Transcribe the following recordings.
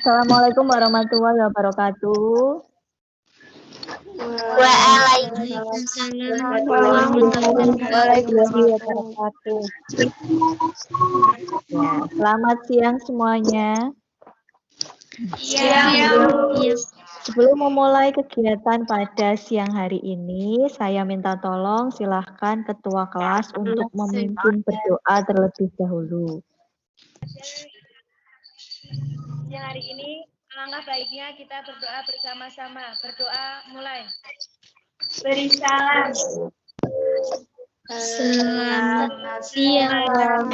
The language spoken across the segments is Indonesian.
Assalamualaikum warahmatullahi wabarakatuh. Waalaikumsalam warahmatullahi wabarakatuh. Ya, selamat siang semuanya. Sebelum memulai kegiatan pada siang hari ini, saya minta tolong silahkan ketua kelas untuk memimpin berdoa terlebih dahulu. Siang hari ini, alangkah baiknya kita berdoa bersama-sama. Berdoa mulai. Beri salam. Selamat siang.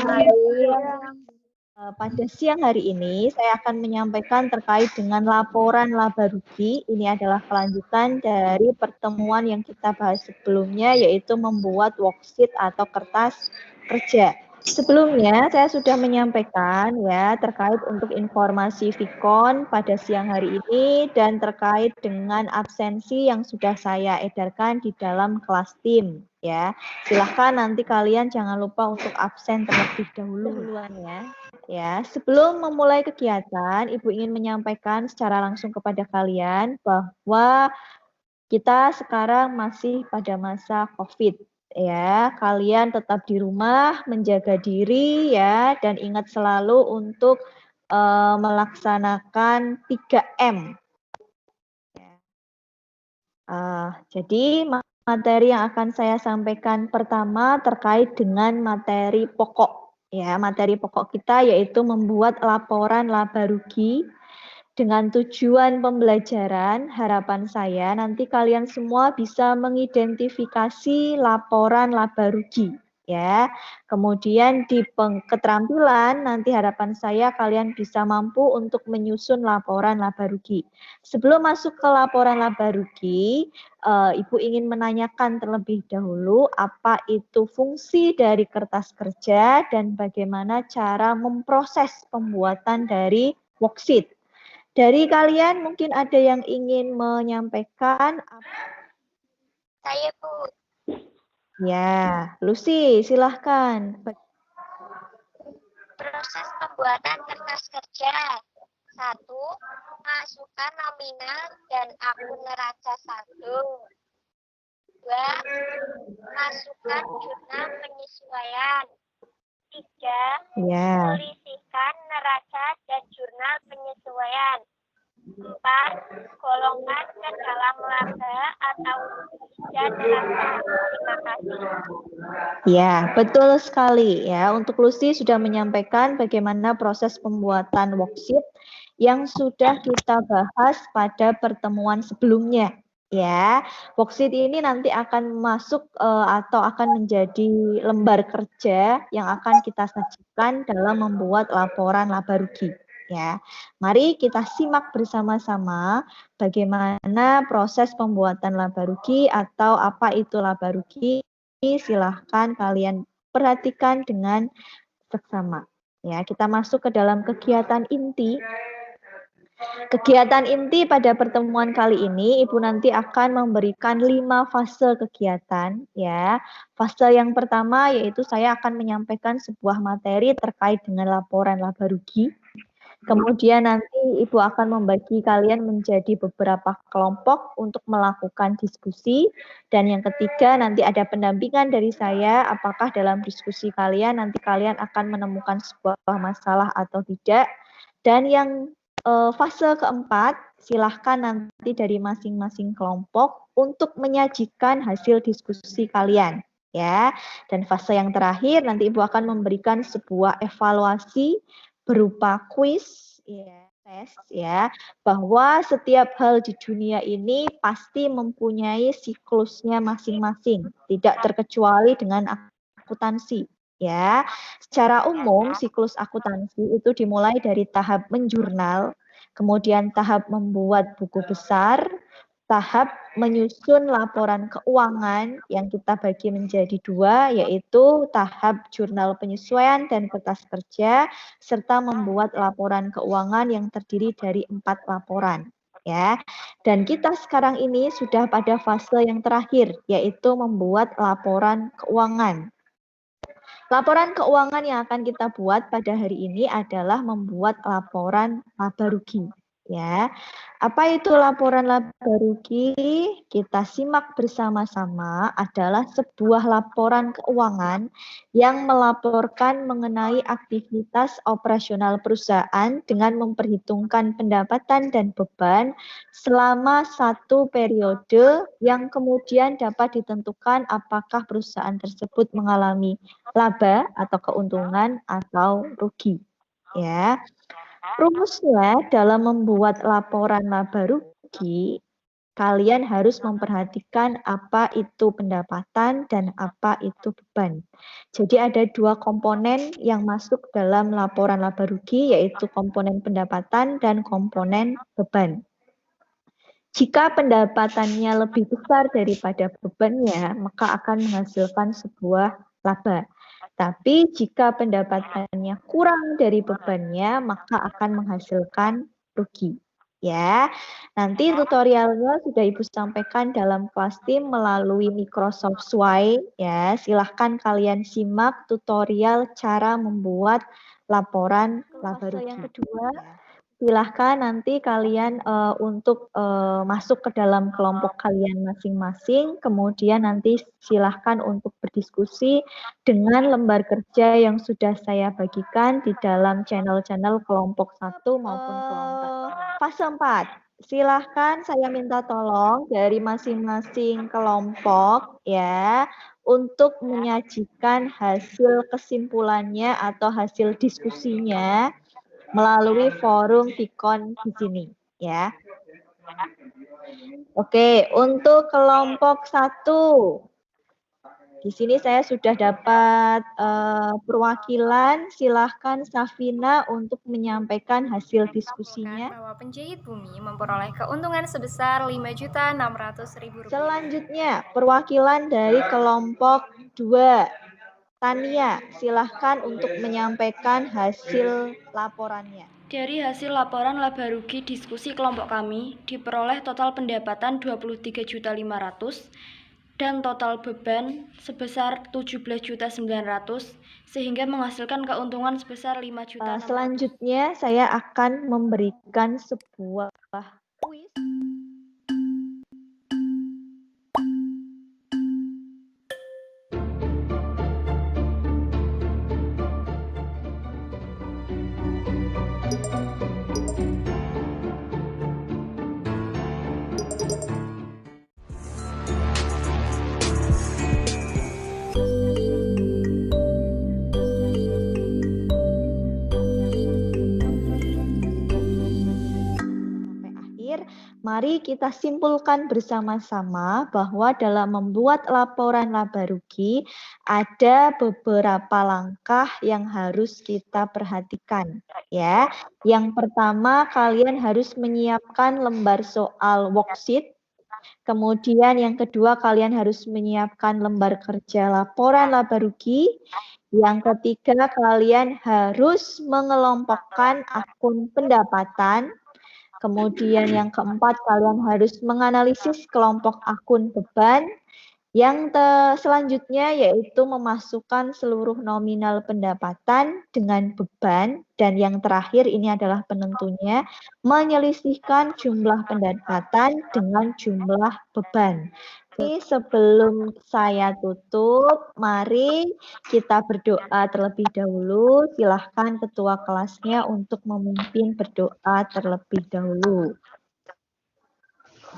Pada siang hari ini, saya akan menyampaikan terkait dengan laporan laba rugi. Ini adalah kelanjutan dari pertemuan yang kita bahas sebelumnya, yaitu membuat worksheet atau kertas kerja. Sebelumnya, saya sudah menyampaikan ya terkait untuk informasi Vicon pada siang hari ini dan terkait dengan absensi yang sudah saya edarkan di dalam kelas tim. Ya, silahkan nanti kalian jangan lupa untuk absen terlebih dahuluan ya. Ya, sebelum memulai kegiatan, Ibu ingin menyampaikan secara langsung kepada kalian bahwa kita sekarang masih pada masa COVID. Ya, kalian tetap di rumah, menjaga diri ya, dan ingat selalu untuk melaksanakan 3M. Jadi materi yang akan saya sampaikan pertama terkait dengan materi pokok. Ya, materi pokok kita yaitu membuat laporan laba rugi dengan tujuan pembelajaran. Harapan saya nanti kalian semua bisa mengidentifikasi laporan laba rugi. Ya, kemudian di keterampilan nanti harapan saya kalian bisa mampu untuk menyusun laporan laba rugi. Sebelum masuk ke laporan laba rugi, Ibu ingin menanyakan terlebih dahulu apa itu fungsi dari kertas kerja dan bagaimana cara memproses pembuatan dari worksheet. Dari kalian mungkin ada yang ingin menyampaikan? Saya Bu. Ya, Lucy, silahkan. Proses pembuatan kertas kerja. 1. Masukkan nominal dan akun neraca saldo. 2. Masukkan jurnal penyesuaian. 3. Ya. Selisihkan neraca dan jurnal penyesuaian. 4. Golongkan ke dalam laba atau dan laba. Terima kasih. Ya, betul sekali ya. Untuk Lucy sudah menyampaikan bagaimana proses pembuatan worksheet yang sudah kita bahas pada pertemuan sebelumnya. Ya, worksheet ini nanti akan masuk atau akan menjadi lembar kerja yang akan kita sajikan dalam membuat laporan laba rugi. Ya, mari kita simak bersama-sama bagaimana proses pembuatan laba rugi atau apa itu laba rugi. Silahkan kalian perhatikan dengan seksama. Ya, kita masuk ke dalam kegiatan inti. Kegiatan inti pada pertemuan kali ini, Ibu nanti akan memberikan 5 fase kegiatan. Ya, fase yang pertama yaitu saya akan menyampaikan sebuah materi terkait dengan laporan laba rugi. Kemudian nanti Ibu akan membagi kalian menjadi beberapa kelompok untuk melakukan diskusi. Dan yang ketiga nanti ada pendampingan dari saya, apakah dalam diskusi kalian nanti kalian akan menemukan sebuah masalah atau tidak. Dan yang fase keempat, silahkan nanti dari masing-masing kelompok untuk menyajikan hasil diskusi kalian. Ya, dan fase yang terakhir nanti Ibu akan memberikan sebuah evaluasi berupa kuis, ya, tes, ya, bahwa setiap hal di dunia ini pasti mempunyai siklusnya masing-masing, tidak terkecuali dengan akuntansi. Ya, secara umum siklus akuntansi itu dimulai dari tahap menjurnal, kemudian tahap membuat buku besar, tahap menyusun laporan keuangan yang kita bagi menjadi 2, yaitu tahap jurnal penyesuaian dan kertas kerja, serta membuat laporan keuangan yang terdiri dari 4 laporan. Ya, dan kita sekarang ini sudah pada fase yang terakhir, yaitu membuat laporan keuangan. Laporan keuangan yang akan kita buat pada hari ini adalah membuat laporan laba rugi. Ya, apa itu laporan laba rugi? Kita simak bersama-sama adalah sebuah laporan keuangan yang melaporkan mengenai aktivitas operasional perusahaan dengan memperhitungkan pendapatan dan beban selama satu periode yang kemudian dapat ditentukan apakah perusahaan tersebut mengalami laba atau keuntungan atau rugi. Ya. Rumusnya dalam membuat laporan laba rugi, kalian harus memperhatikan apa itu pendapatan dan apa itu beban. Jadi ada dua komponen yang masuk dalam laporan laba rugi, yaitu komponen pendapatan dan komponen beban. Jika pendapatannya lebih besar daripada bebannya, maka akan menghasilkan sebuah laba. Tapi jika pendapatannya kurang dari bebannya, maka akan menghasilkan rugi. Ya, nanti tutorialnya sudah Ibu sampaikan dalam kelas tim melalui Microsoft Sway. Ya, silahkan kalian simak tutorial cara membuat laporan laba rugi. Yang kedua, silahkan nanti kalian untuk masuk ke dalam kelompok kalian masing-masing, kemudian nanti silahkan untuk berdiskusi dengan lembar kerja yang sudah saya bagikan di dalam channel-channel kelompok 1 maupun kelompok fase 4. Silahkan saya minta tolong dari masing-masing kelompok ya untuk menyajikan hasil kesimpulannya atau hasil diskusinya melalui forum Vicon di sini ya. Oke, untuk kelompok 1. Di sini saya sudah dapat perwakilan. Silahkan Safina untuk menyampaikan hasil diskusinya. Bahwa penjahit bumi memperoleh keuntungan sebesar Rp5.600.000. Selanjutnya, perwakilan dari kelompok 2. Tania, silahkan untuk menyampaikan hasil laporannya. Dari hasil laporan laba rugi diskusi kelompok kami, diperoleh total pendapatan 23.500.000 dan total beban sebesar 17.900.000 sehingga menghasilkan keuntungan sebesar 5.600.000. Selanjutnya saya akan memberikan sebuah kuis. Mari kita simpulkan bersama-sama bahwa dalam membuat laporan laba rugi ada beberapa langkah yang harus kita perhatikan ya. Yang pertama, kalian harus menyiapkan lembar soal worksheet. Kemudian yang kedua, kalian harus menyiapkan lembar kerja laporan laba rugi. Yang ketiga, kalian harus mengelompokkan akun pendapatan. Kemudian yang keempat, kalian harus menganalisis kelompok akun beban. Yang selanjutnya yaitu memasukkan seluruh nominal pendapatan dengan beban. Dan yang terakhir ini adalah penentunya, menyelisihkan jumlah pendapatan dengan jumlah beban. Jadi sebelum saya tutup, mari kita berdoa terlebih dahulu. Silahkan ketua kelasnya untuk memimpin berdoa terlebih dahulu.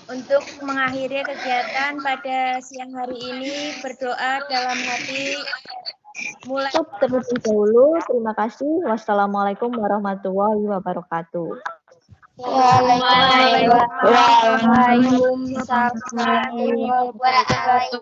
Untuk mengakhiri kegiatan pada siang hari ini, berdoa dalam hati mulai. Tutup terlebih dahulu. Terima kasih. Wassalamualaikum warahmatullahi wabarakatuh. Waalaikumsalam warahmatullahi wabarakatuh.